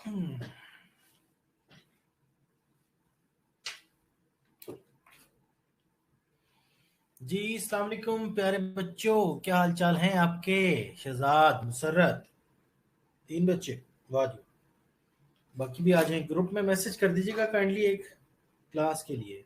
जी अस्सलाम वालेकुम प्यारे बच्चों, क्या हाल चाल हैं आपके। शहजाद, मुसर्रत, 3 बच्चे, वाह जी। बाकी भी आ जाएं, ग्रुप में मैसेज कर दीजिएगा काइंडली एक क्लास के लिए।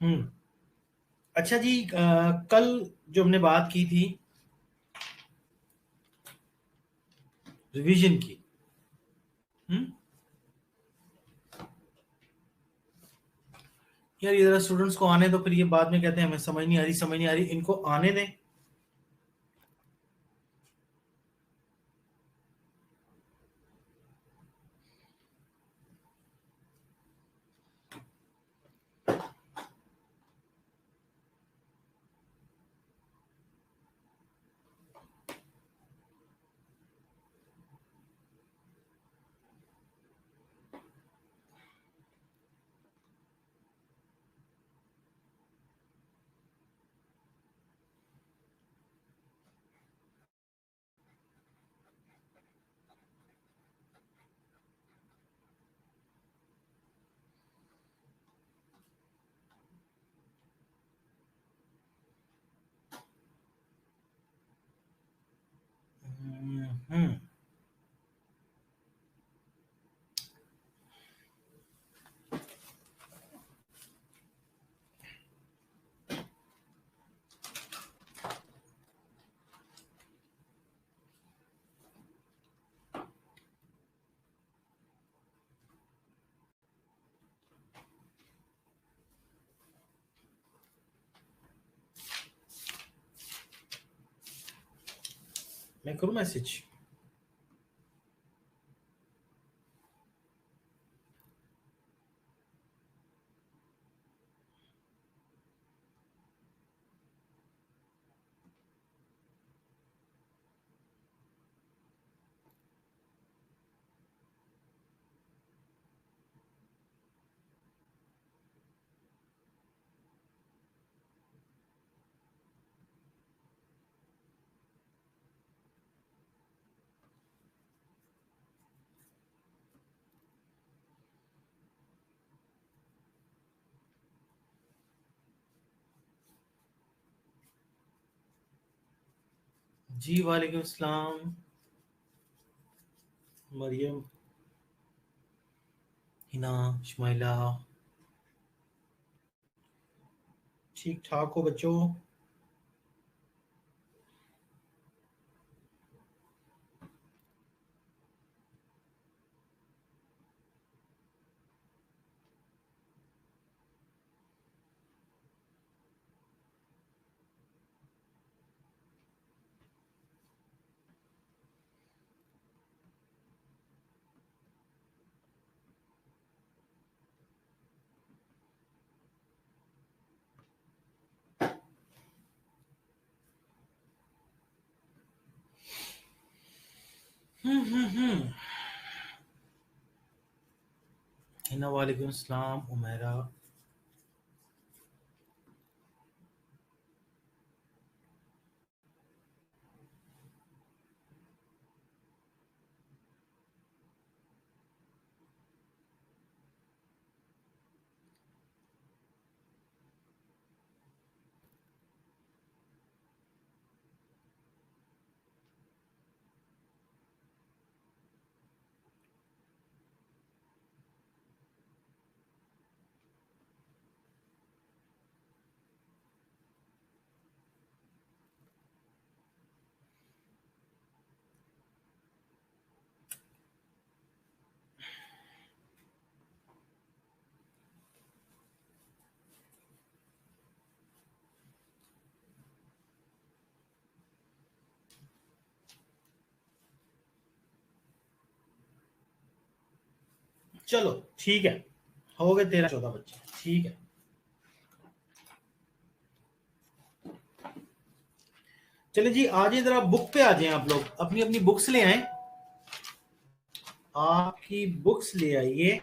हम्म। अच्छा जी, कल जो हमने बात की थी रिवीजन की। हम्म। यार ये जरा स्टूडेंट्स को आने दो, फिर ये बाद में कहते हैं हमें समझ नहीं आ रही, समझ नहीं आ रही। इनको आने दें। हम्म। मैं करूँ मैसेज? जी वालेकुम सलाम मरियम, हिना, शमाइला। ठीक ठाक हो बच्चों? हम्म। हिना वालेकुम सलाम, उमेरा। चलो ठीक है, हो गए 13-14 बच्चे, ठीक है। चलिए जी, आ जाइए जरा बुक पे, आ जाए आप लोग, अपनी अपनी बुक्स ले आए, आपकी बुक्स ले आइए।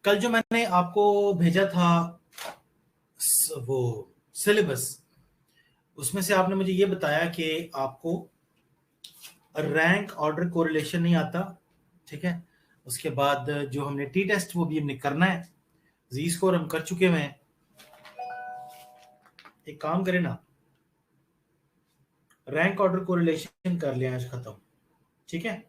कल जो मैंने आपको भेजा था वो सिलेबस, उसमें से आपने मुझे ये बताया कि आपको रैंक ऑर्डर कोरिलेशन नहीं आता, ठीक है। उसके बाद जो हमने टी टेस्ट वो भी हमने करना है, जी स्कोर हम कर चुके हुए हैं। एक काम करें ना, रैंक ऑर्डर कोरिलेशन कर लिया आज खत्म, ठीक है।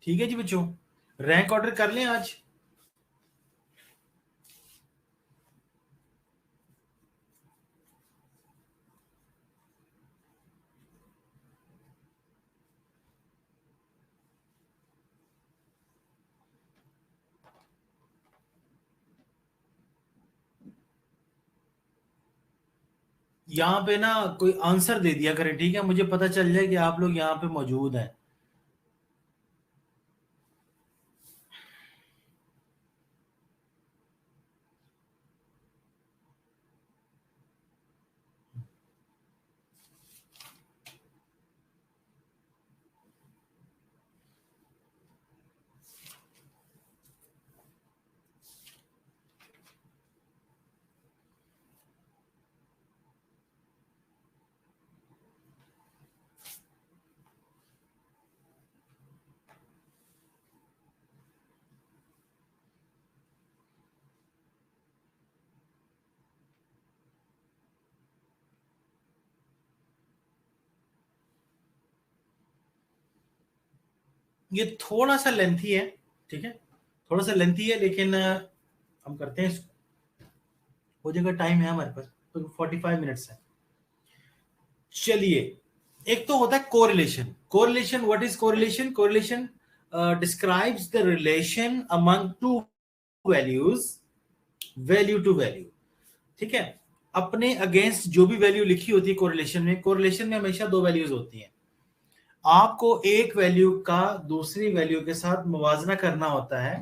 ठीक है जी बच्चों, रैंक ऑर्डर कर लें आज। यहाँ पे ना कोई आंसर दे दिया करें, ठीक है, मुझे पता चल जाए कि आप लोग यहाँ पे मौजूद हैं। ये थोड़ा सा लेंथी है, ठीक है, थोड़ा सा लेंथी है, लेकिन हम करते हैं इसको, हो जाएगा। टाइम है हमारे पास तो 45 मिनट्स है। चलिए, एक तो होता है correlation. Correlation, what is correlation? Correlation describes the relation among two values, value to value, ठीक है। अपने अगेंस्ट जो भी वैल्यू लिखी होती है कोरिलेशन में हमेशा दो वैल्यूज होती हैं। आपको एक वैल्यू का दूसरी वैल्यू के साथ मुवाजना करना होता है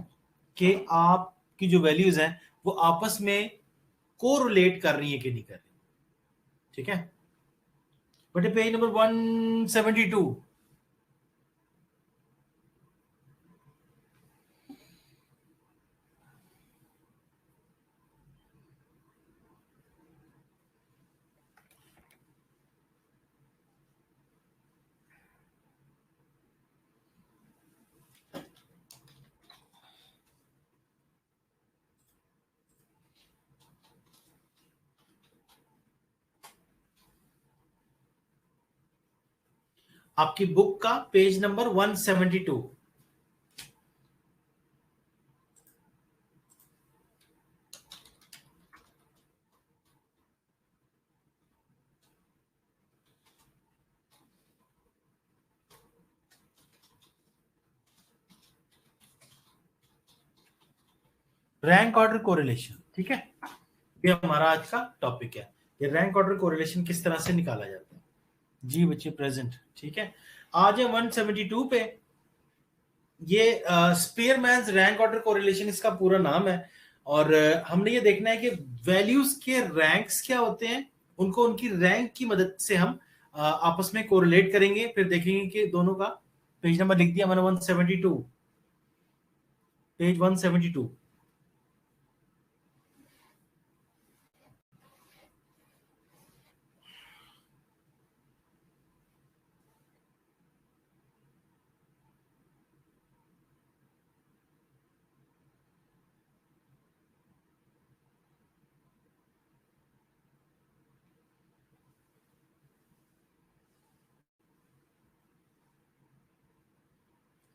कि आपकी जो वैल्यूज हैं वो आपस में कोरिलेट कर रही है कि नहीं कर रही, ठीक है। बट पेज नंबर 172, आपकी बुक का page number 172। Rank order correlation, ठीक है, ये हमारा आज का टॉपिक है। ये रैंक ऑर्डर कोरिलेशन किस तरह से निकाला जाता है। जी बच्चे प्रेजेंट, ठीक है। आज है 172 पे। ये स्पीयरमैन्स रैंक ऑर्डर कोरिलेशन इसका पूरा नाम है। और हमने ये देखना है कि वैल्यूज के रैंक्स क्या होते हैं, उनको उनकी रैंक की मदद से हम आपस में कोरिलेट करेंगे। फिर देखेंगे कि दोनों का पेज नंबर लिख दिया मैंने 172। पेज 172।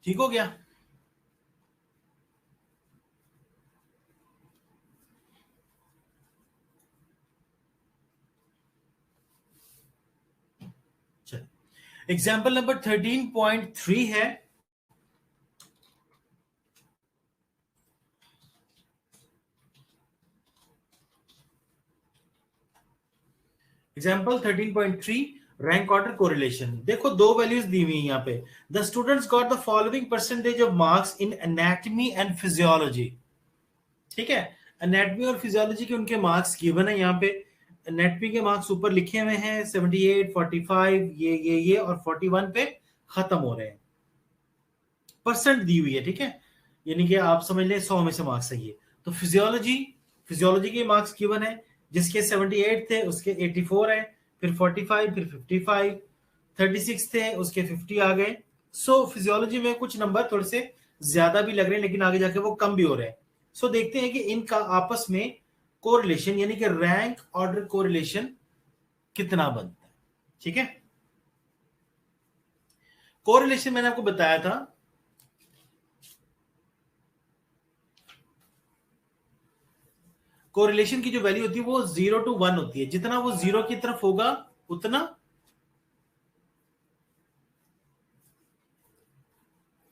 ठीक हो गया? चलिए एग्जाम्पल नंबर 13.3 है। Example 13.3 rank order correlation. देखो दो वैल्यूज दी हुई यहाँ पे। The students got the following percentage of marks in anatomy and physiology. ठीक है, एनाटमी और फिजियोलॉजी के उनके मार्क्स गिवन है यहाँ पे। एनाटमी के मार्क्स ऊपर लिखे हुए हैं 78, 45, ये और 41 पे खत्म हो रहे हैं। परसेंट दी हुई है, ठीक है, यानी कि आप समझ लें 100 में से मार्क्स है ये। तो फिजियोलॉजी के मार्क्स गिवन है, जिसके 78 थे उसके 84 है, फिर 45, फिर 55, 36 थे उसके 50 आ गए। सो फिजियोलॉजी में कुछ नंबर थोड़े से ज्यादा भी लग रहे हैं, लेकिन आगे जाके वो कम भी हो रहे हैं। सो देखते हैं कि इनका आपस में कोरिलेशन यानी कि रैंक ऑर्डर कोरिलेशन कितना बनता है। ठीक है, कोरिलेशन मैंने आपको बताया था, कोरिलेशन की जो वैल्यू होती है वो 0 to 1 होती है। जितना वो 0 की तरफ होगा उतना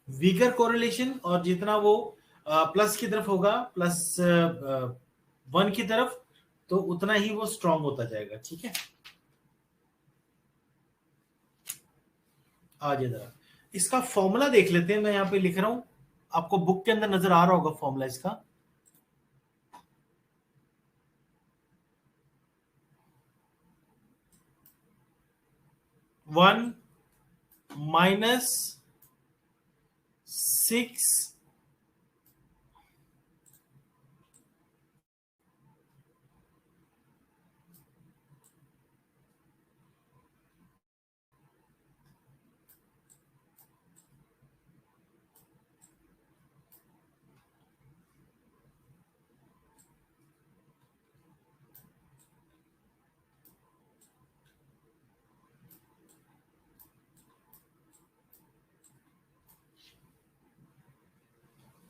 वीकर कोरिलेशन, और जितना वो प्लस की तरफ होगा, +1 की तरफ, तो उतना ही वो स्ट्रांग होता जाएगा। ठीक है, आज जरा इसका फॉर्मूला देख लेते हैं। मैं यहां पे लिख रहा हूं, आपको बुक के अंदर नजर आ रहा होगा फॉर्मूला इसका। 1 - 6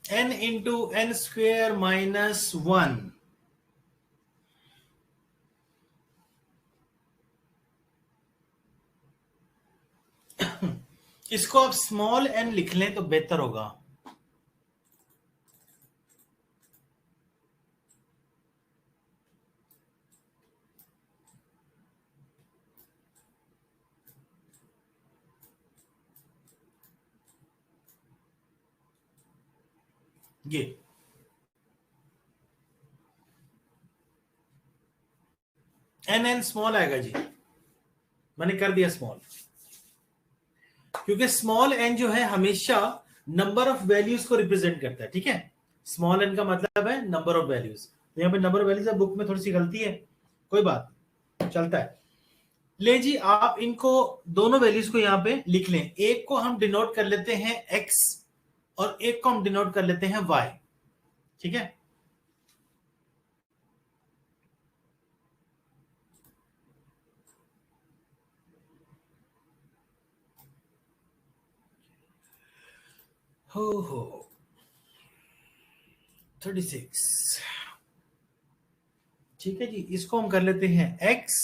n into n square -1। इसको आप स्मॉल n लिख लें तो बेहतर होगा। ये n स्मॉल आएगा जी, मैंने कर दिया स्मॉल, क्योंकि स्मॉल n जो है हमेशा नंबर ऑफ वैल्यूज को रिप्रेजेंट करता है। ठीक है, स्मॉल n का मतलब है नंबर ऑफ वैल्यूज। तो यहाँ पे नंबर ऑफ वैल्यूज बुक में थोड़ी सी गलती है, कोई बात नहीं, चलता है। ले जी, आप इनको दोनों वैल्यूज को यहाँ पे लिख लें। एक को हम डिनोट कर लेते हैं x और एक को हम डिनोट कर लेते हैं y। ठीक है, हो 36। ठीक है जी, इसको हम कर लेते हैं x,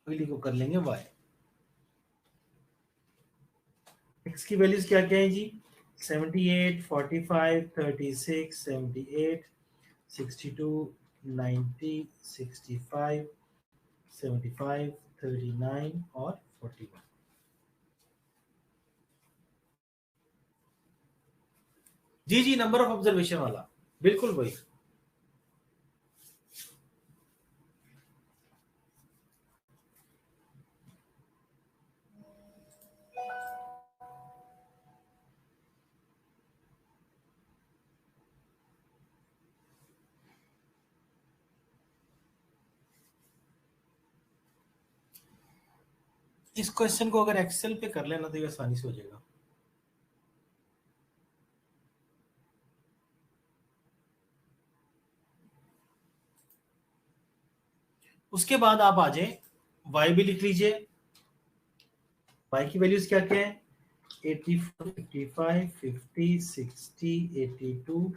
अगली को कर लेंगे y। x की वैल्यूज क्या क्या है जी? 78, 45, 36, 78, 62, 90, 65, 75, 39 और 41। जी जी, नंबर ऑफ ऑब्जर्वेशन वाला, बिल्कुल वही। इस क्वेश्चन को अगर एक्सेल पे कर लेना तो ये आसानी से हो जाएगा। उसके बाद आप आ जाए, y भी लिख लीजिए। y की वैल्यूज क्या क्या है? 84, 55, 50, 60, 82,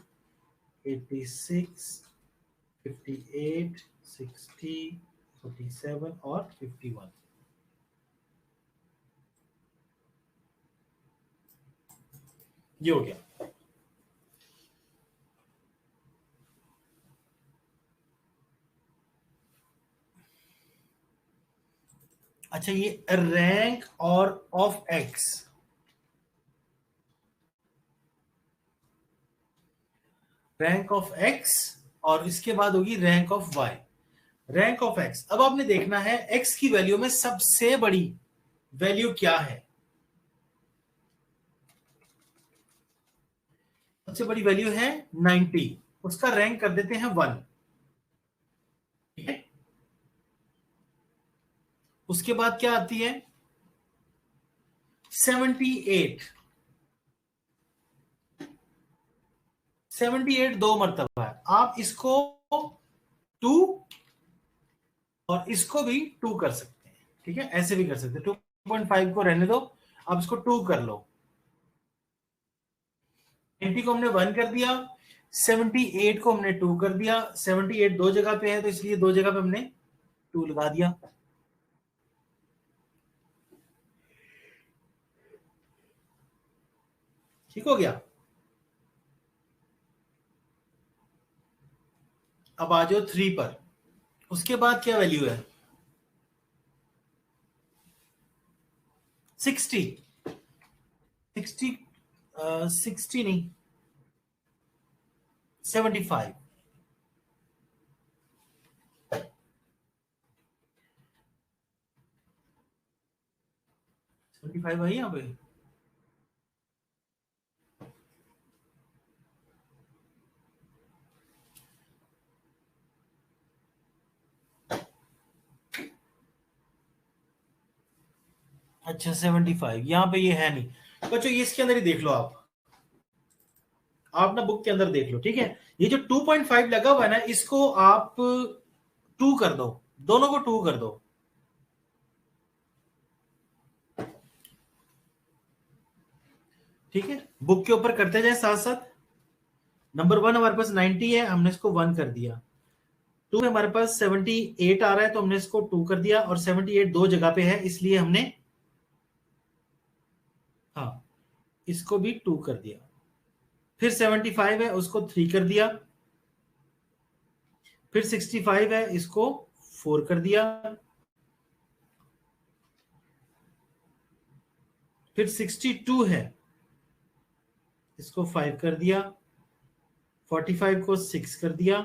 86, 58, 60, 47 और 51। ये हो गया। अच्छा, ये रैंक और of X, rank of X और इसके बाद होगी rank of Y. Rank of X, अब आपने देखना है एक्स की वैल्यू में सबसे बड़ी वैल्यू क्या है। सबसे बड़ी वैल्यू है 90, उसका रैंक कर देते हैं 1। ठीक है, उसके बाद क्या आती है? 78। 78 दो मरतबा है, आप इसको 2 और इसको भी 2 कर सकते हैं। ठीक है, ऐसे भी कर सकते हैं। 2.5 को रहने दो, अब इसको 2 कर लो। 90 को हमने 1 कर दिया, 78 को हमने 2 कर दिया। 78 दो जगह पे है तो इसलिए दो जगह पे हमने 2 लगा दिया। ठीक हो गया। अब आ जाओ 3 पर। उसके बाद क्या वैल्यू है? 60। 60, 60 नहीं, 75। 75 आई यहाँ पे। अच्छा 75 यहाँ पे ये है नहीं बच्चों, ये इसके अंदर ही देख लो आप ना बुक के अंदर देख लो। ठीक है, ये जो 2.5 लगा हुआ है ना, इसको आप 2 कर दो, दोनों को 2 कर दो। ठीक है, बुक के ऊपर करते जाए साथ साथ। नंबर 1 हमारे पास 90 है, हमने इसको 1 कर दिया। 2 में हमारे पास 78 आ रहा है तो हमने इसको 2 कर दिया, और 78 दो जगह पे है इसलिए हमने हाँ इसको भी 2 कर दिया। फिर 75 है, उसको 3 कर दिया। फिर 65 है, इसको 4 कर दिया। फिर 62 है, इसको 5 कर दिया। 45 को 6 कर दिया।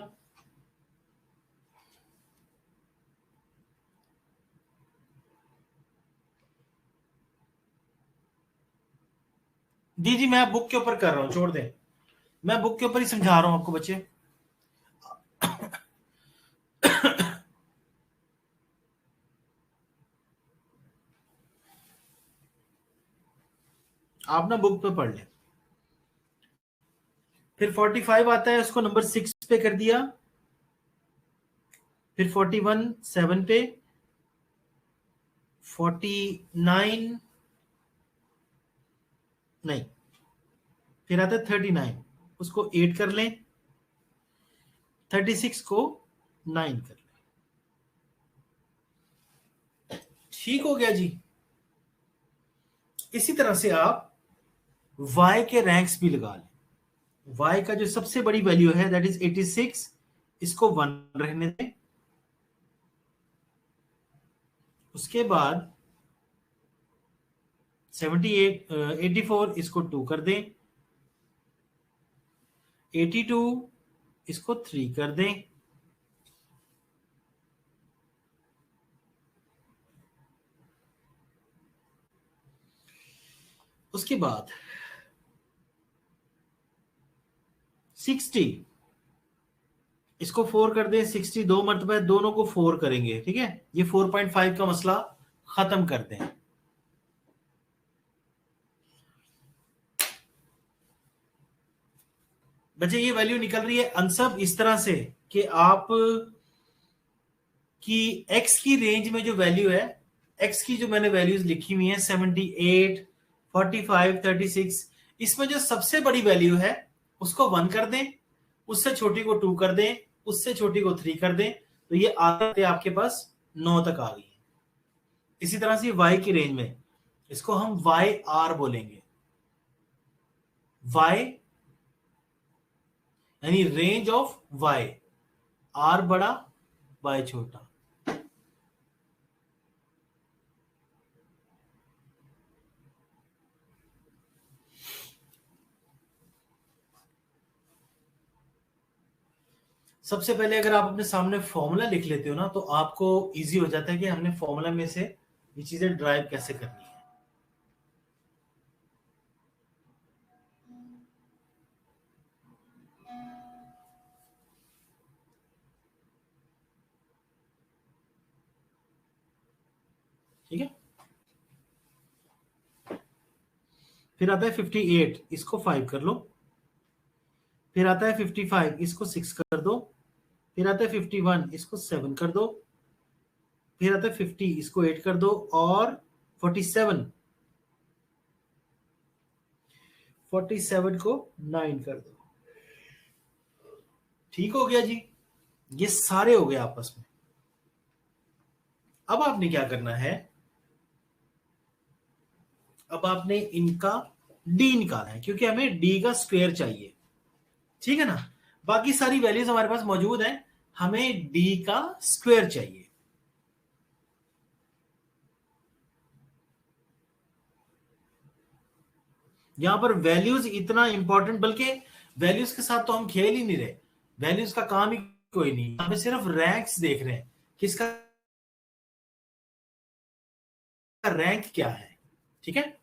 जी जी, मैं बुक के ऊपर कर रहा हूं, छोड़ दें, मैं बुक के ऊपर ही समझा रहा हूं आपको बच्चे। आप ना बुक पे पढ़ लें। फिर 45 आता है, उसको नंबर 6 पे कर दिया। फिर 41 7 पे। 49 नहीं, फिर आता है 39, उसको 8 कर लें। 36 को 9 कर लें। ठीक हो गया जी। इसी तरह से आप y के रैंक्स भी लगा लें। y का जो सबसे बड़ी वैल्यू है दैट इज 86, इसको 1 रहने दें। उसके बाद 78 84 इसको 2 कर दें। 82 इसको 3 कर दें। उसके बाद 60 इसको 4 कर दें। 60 दो मरतबा, दोनों को 4 करेंगे। ठीक है, ये 4.5 का मसला खत्म कर दें। बच्चे ये वैल्यू निकल रही है अनसब इस तरह से कि आप की x की रेंज में जो वैल्यू है, x की जो मैंने वैल्यूज लिखी हुई है 78, 45, 36, इसमें जो सबसे बड़ी वैल्यू है उसको 1 कर दें, उससे छोटी को 2 कर दें, उससे छोटी को 3 कर दें, तो ये आते आपके पास 9 तक आ गई। इसी तरह से y की रेंज में इसको हम वाई आर बोलेंगे, y यानी रेंज ऑफ y, r बड़ा y छोटा। सबसे पहले अगर आप अपने सामने फॉर्मूला लिख लेते हो ना तो आपको इजी हो जाता है कि हमने फॉर्मूला में से ये चीजें ड्राइव कैसे करनी है। ठीक है, फिर आता है 58, इसको 5 कर लो। फिर आता है 55, इसको 6 कर दो। फिर आता है 51, इसको 7 कर दो। फिर आता है 50, इसको 8 कर दो। और 47, 47 को 9 कर दो। ठीक हो गया जी, ये सारे हो गए आपस में। अब आपने क्या करना है, अब आपने इनका डी निकालना है क्योंकि हमें डी का स्क्वायर चाहिए। ठीक है ना, बाकी सारी वैल्यूज हमारे पास मौजूद है, हमें डी का स्क्वायर चाहिए। यहां पर वैल्यूज इतना इंपॉर्टेंट, बल्कि वैल्यूज के साथ तो हम खेल ही नहीं रहे, वैल्यूज का काम ही कोई नहीं, हमें सिर्फ रैंक्स देख रहे हैं, किसका रैंक क्या है। ठीक है,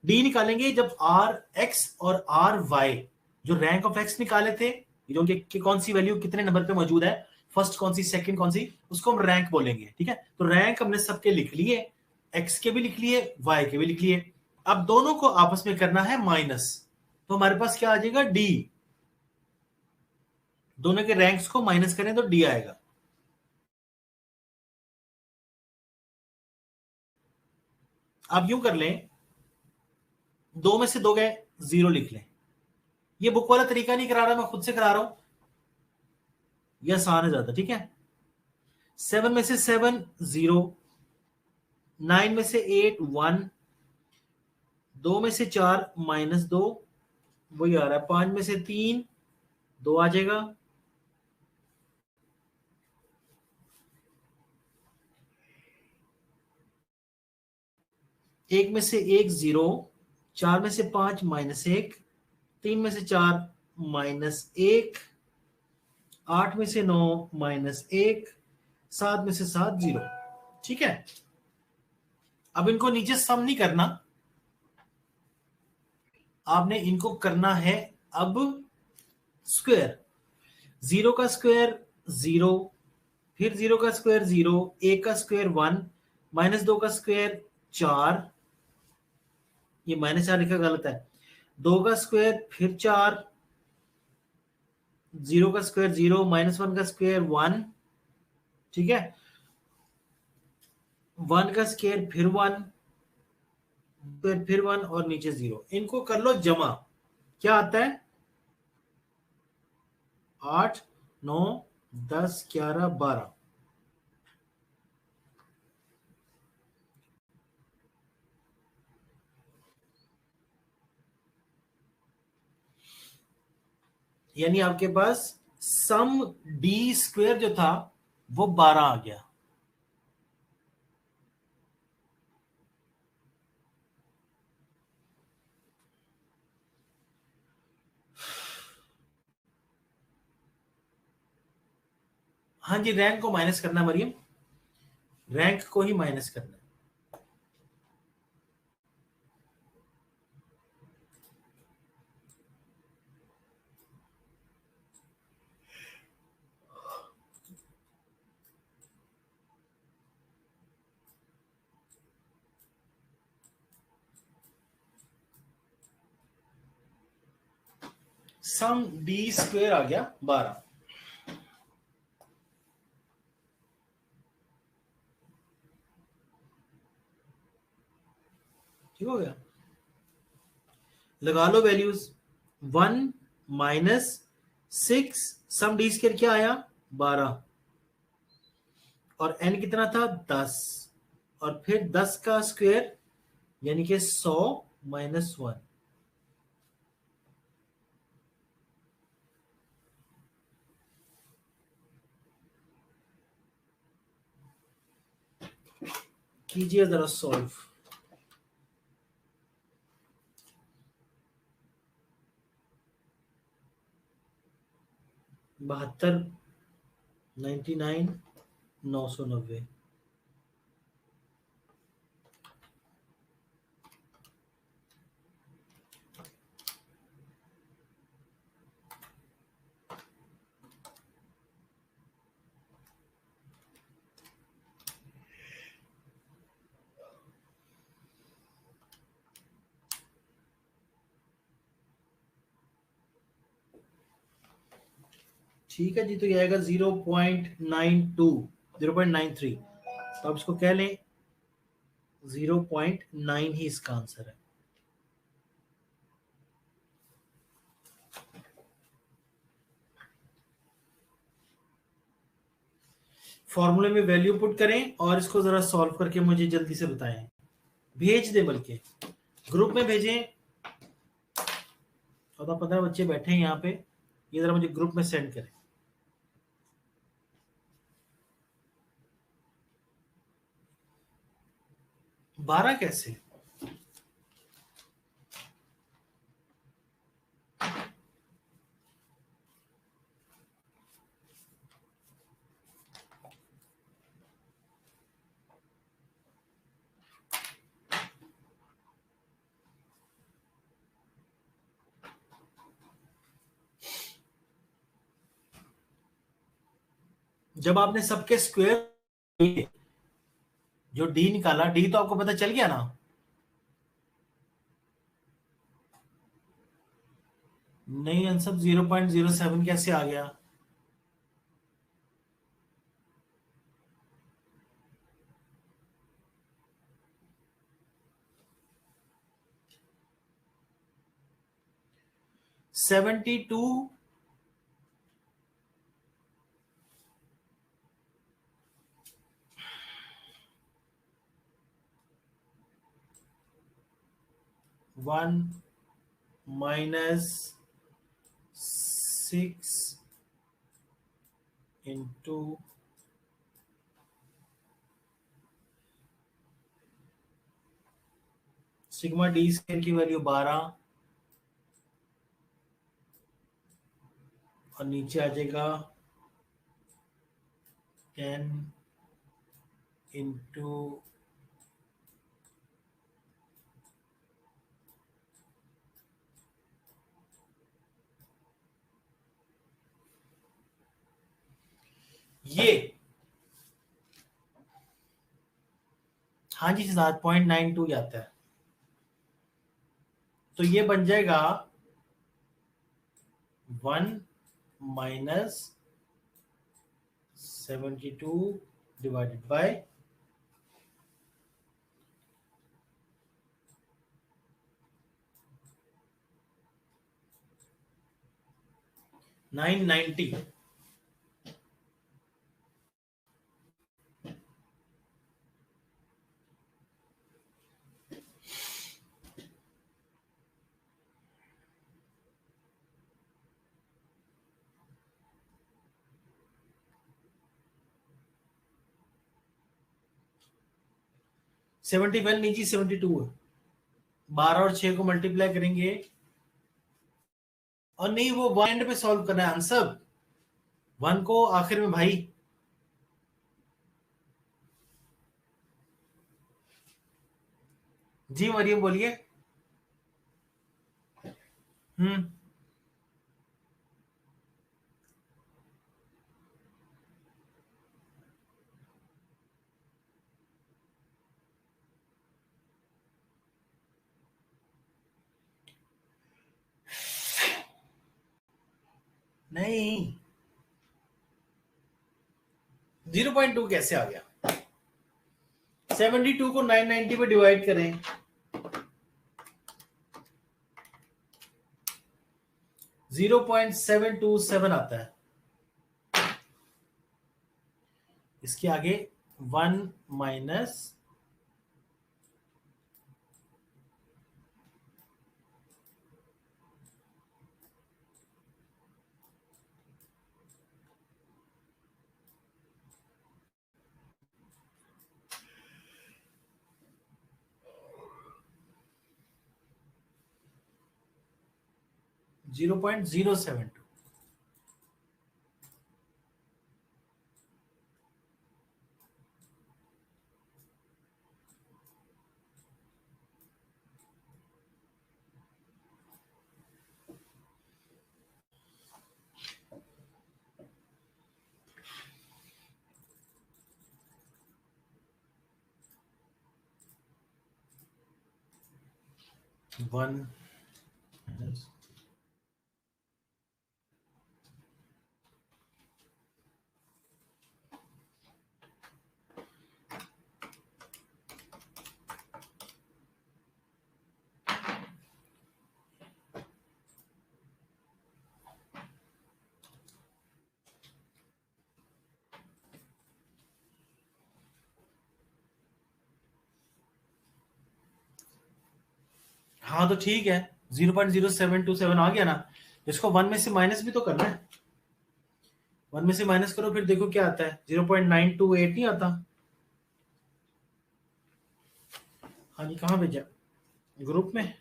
डी निकालेंगे जब आर एक्स और आर वाई, जो रैंक ऑफ एक्स निकाले थे, जो कि कौन सी वैल्यू कितने नंबर पे मौजूद है, फर्स्ट कौन सी सेकंड कौन सी, उसको हम रैंक बोलेंगे। ठीक है, तो रैंक हमने सबके लिख लिए, एक्स के भी लिख लिए, वाई के भी लिख लिए। अब दोनों को आपस में करना है माइनस, तो हमारे पास क्या आ जाएगा, डी। दोनों के रैंक्स को माइनस करें तो डी आएगा। आप यूं कर लें, दो में से दो गए, 0 लिख लें। ये बुक वाला तरीका नहीं करा रहा, मैं खुद से करा रहा हूं, यह आसान है ज्यादा। ठीक है, 7 में से 7 0, 9 में से 8 1, 2 में से 4 -2, वही आ रहा है। 5 में से 3 2 आ जाएगा। 1 में से 1 0, 4 में से 5 -1, 3 में से 4 -1, 8 में से 9 -1, 7 में से 7 0। ठीक है, अब इनको नीचे सम नहीं करना, आपने इनको करना है अब स्क्वायर। 0 का स्क्वायर 0, फिर 0 का स्क्वायर 0, 1 का स्क्वायर 1, -2 का स्क्वायर 4, ये -4 लिखा गलत है, 2 का स्क्वायर फिर 4, 0 का स्क्वायर 0, -1 का स्क्वायर 1। ठीक है, 1 का स्क्वायर फिर 1, फिर 1 और नीचे 0, इनको कर लो जमा। क्या आता है, 8 9 10 11 12। यानी आपके पास सम डी स्क्वायर जो था वो 12 आ गया। हाँ जी, रैंक को माइनस करना मरियम, रैंक को ही माइनस करना। सम डी स्क्वेयर आ गया 12। ठीक हो गया। लगा लो वैल्यूज। 1 - 6 सम डी स्क्वेयर क्या आया 12 और एन कितना था 10 और फिर 10 का स्क्वायर यानी कि 100 - 1। कीजिए जरा सॉल्व। 72 99 990। ठीक है जी, तो ये आएगा 0.92 0.93। तो आप इसको कह लें 0.9 ही इसका आंसर है। फॉर्मूले में वैल्यू पुट करें और इसको जरा सॉल्व करके मुझे जल्दी से बताएं। भेज दे, बल्कि ग्रुप में भेजें। 14-15 बच्चे बैठे हैं यहाँ पे, ये जरा मुझे ग्रुप में सेंड करें। बारह कैसे? जब आपने सबके स्क्वायर जो डी निकाला, डी तो आपको पता चल गया ना। नहीं आंसर 0.07 कैसे आ गया? Seventy two 1 - 6 into sigma D square की वैल्यू 12 और नीचे आ जाएगा 10 इंटू ये। हाँ जी, 7.92 जाता है। तो ये बन जाएगा 1 - 72 डिवाइडेड बाय 990। 71 नीचे 72 है। 12 और 6 को मल्टीप्लाई करेंगे और नहीं, वो वन एंड पे सॉल्व करना है आंसर, वन को आखिर में भाई। जी मरियम बोलिए। हम्म। नहीं, 0.2 कैसे आ गया? 72 को 990 पे डिवाइड करें, 0.727 आता है। इसके आगे 1 माइनस 0.072। वन, हाँ तो ठीक है, 0.0727 आ गया ना। इसको 1 में से माइनस भी तो करना है। 1 में से माइनस करो, फिर देखो क्या आता है। 0.928 नहीं आता। हाँ जी, कहाँ भेजा? ग्रुप में।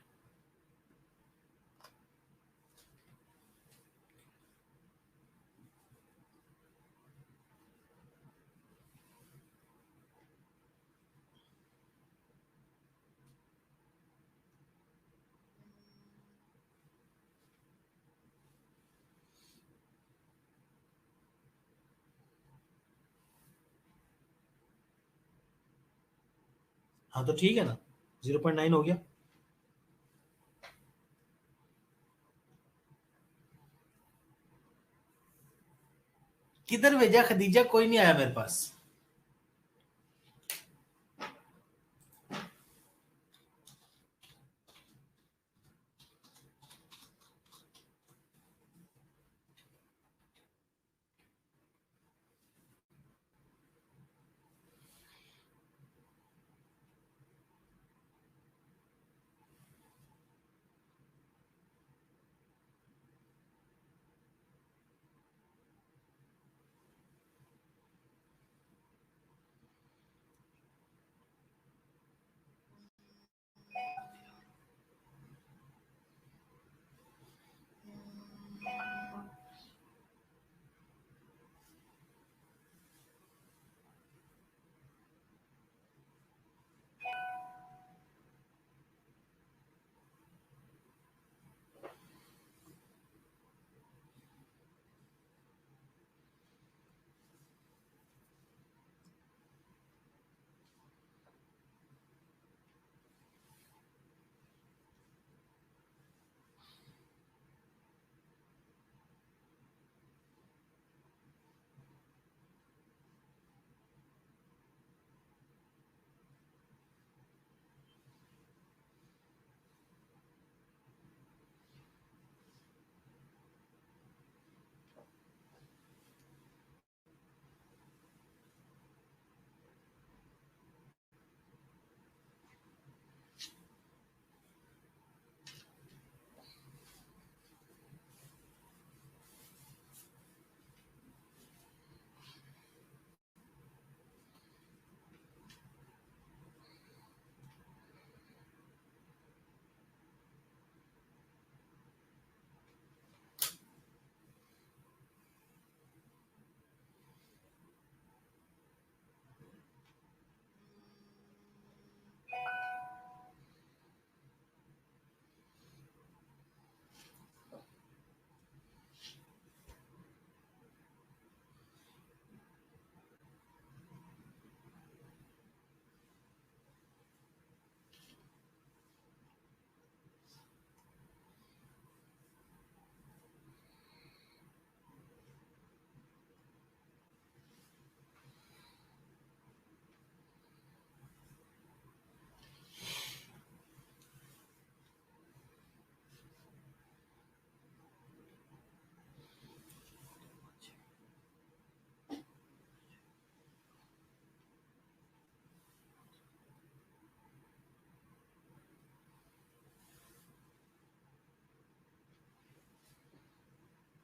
हाँ तो ठीक है ना, 0.9 हो गया। किधर भेजा खदीजा? कोई नहीं आया मेरे पास।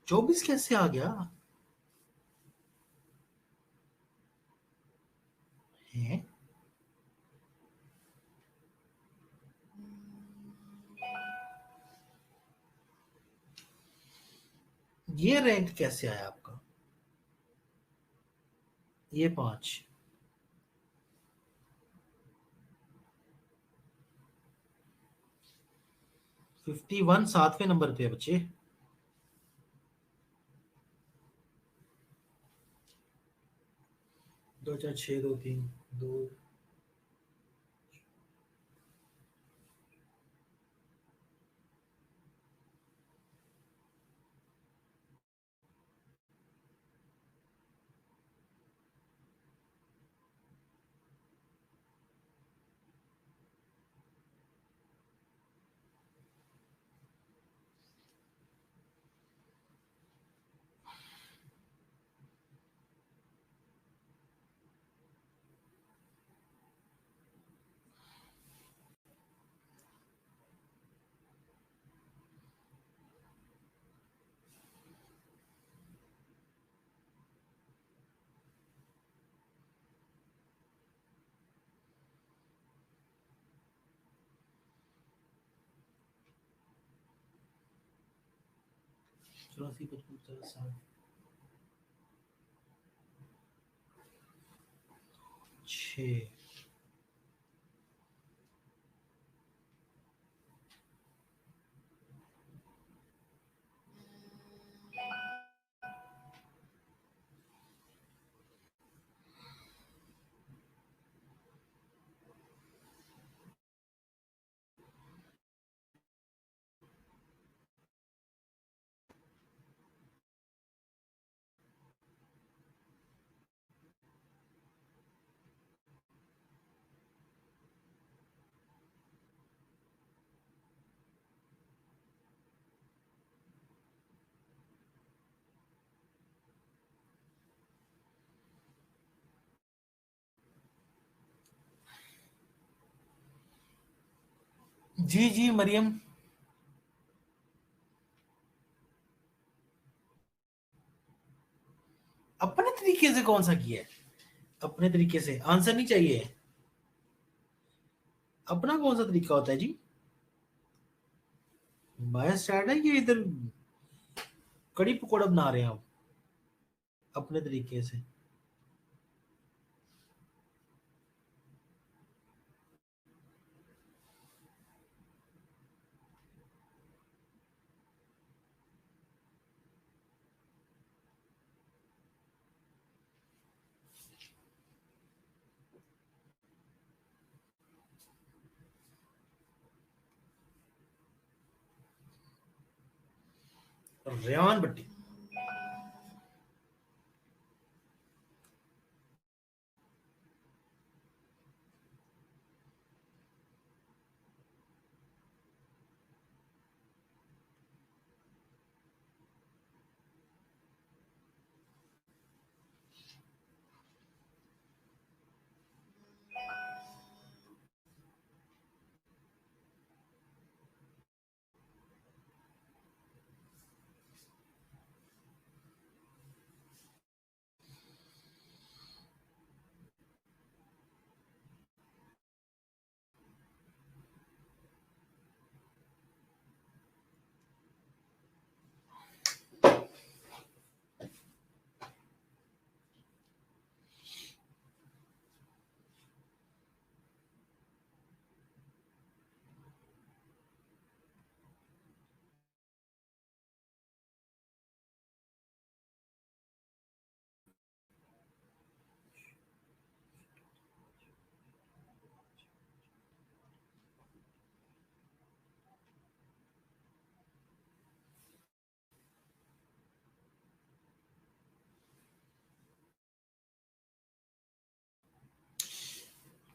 24 कैसे आ गया है? ये रैंक कैसे आया आपका? ये 5। 51 7वें नंबर पे है बच्चे। 2006 2 3 2। चौरासी 55 60 6। जी जी मरियम। अपने तरीके से कौन सा किया है? अपने तरीके से आंसर नहीं चाहिए? अपना कौन सा तरीका होता है जी? बायस स्टार्ट है कि इधर कड़ी पकौड़ा बना रहे हैं आप अपने तरीके से? रेहान भट्टी।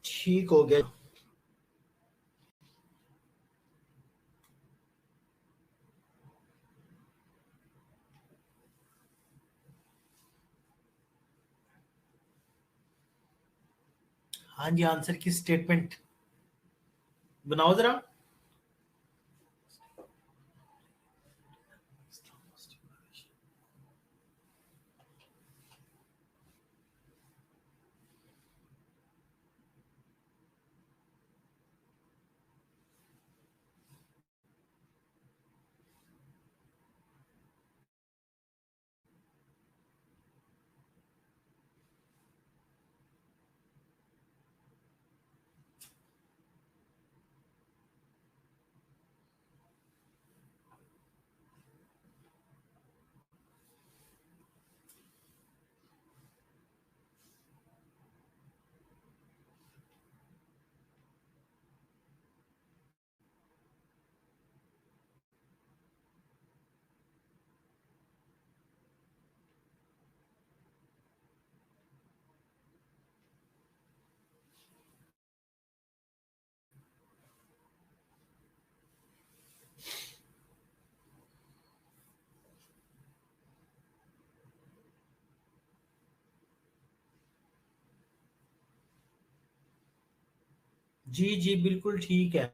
ठीक हो गया। हाँ जी, आंसर की स्टेटमेंट बनाओ जरा। जी जी बिल्कुल ठीक है।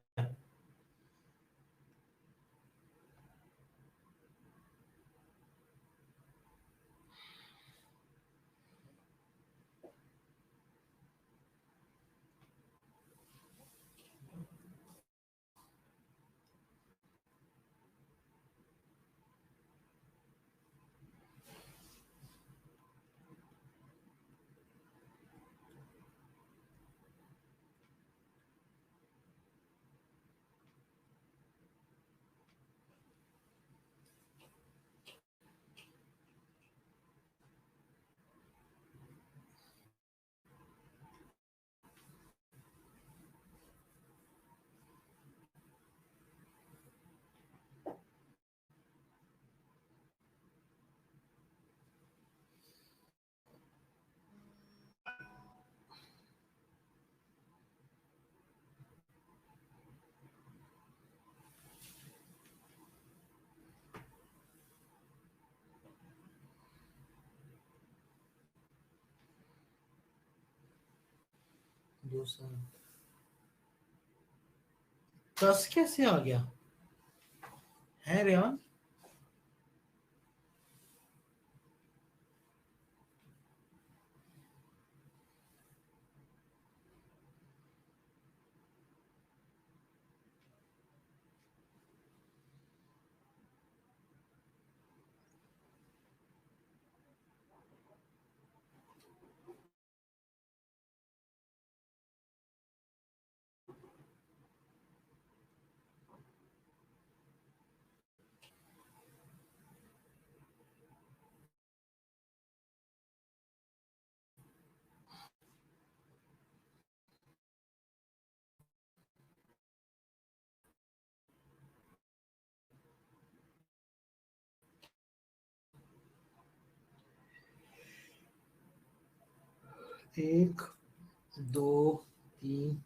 दूसरा 10 कैसे आ गया है रेहान? एक, दो, तीन।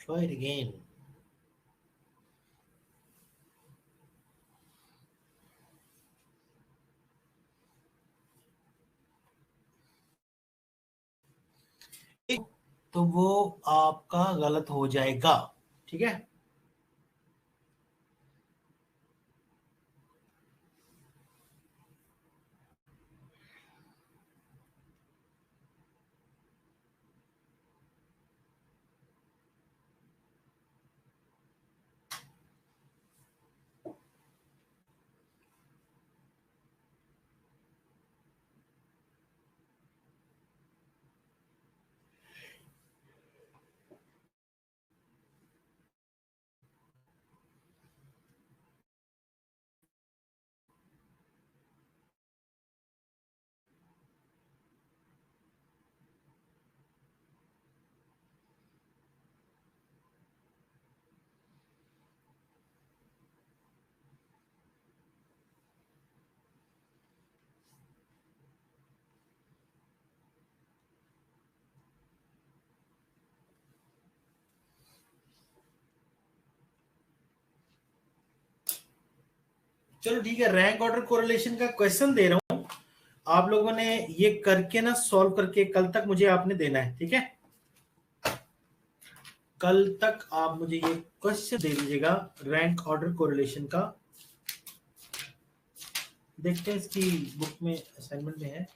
Try it again. तो वो आपका गलत हो जाएगा। ठीक है। चलो ठीक है, रैंक ऑर्डर कोरिलेशन का क्वेश्चन दे रहा हूं, आप लोगों ने ये करके ना सॉल्व करके कल तक मुझे आपने देना है, ठीक है? कल तक आप मुझे ये क्वेश्चन दे दीजिएगा रैंक ऑर्डर कोरिलेशन का। देखते हैं इसकी बुक में असाइनमेंट में है।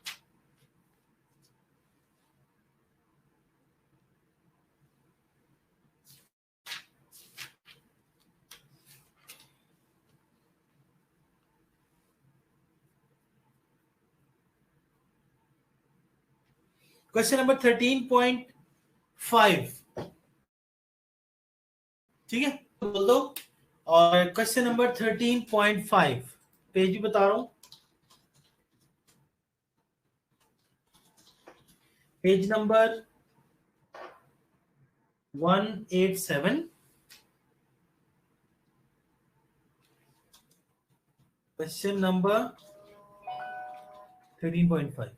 क्वेश्चन नंबर 13.5, ठीक है, तो बोल दो। और क्वेश्चन नंबर 13.5 पेज भी बता रहा हूं, page number 187, question number 13.5।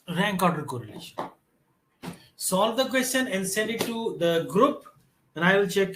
rank order correlation. Solve the question and send it to the group and I will check.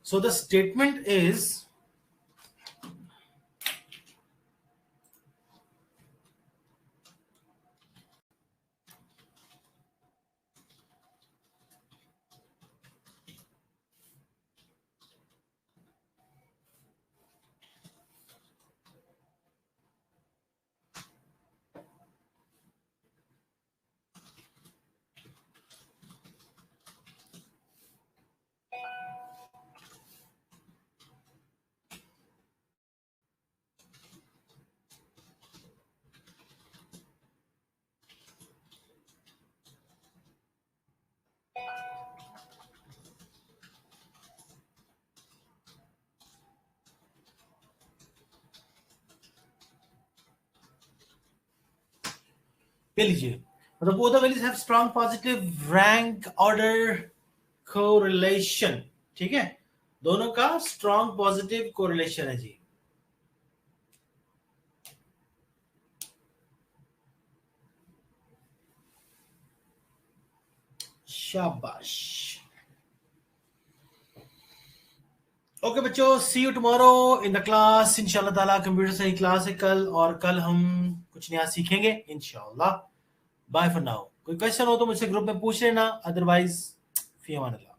So the statement is ले लीजिए, मतलब both the values have strong positive rank order correlation, ठीक है, दोनों का strong positive correlation है जी। शाबाश। Okay बच्चों, see you tomorrow in the class इंशाल्लाह ताला। कंप्यूटर से ही क्लास है कल, और कल हम कुछ नया सीखेंगे इंशाल्लाह। Bye for now. कोई क्वेश्चन हो तो मुझसे ग्रुप में पूछ लेना, अदरवाइज फी अमान अल्लाह।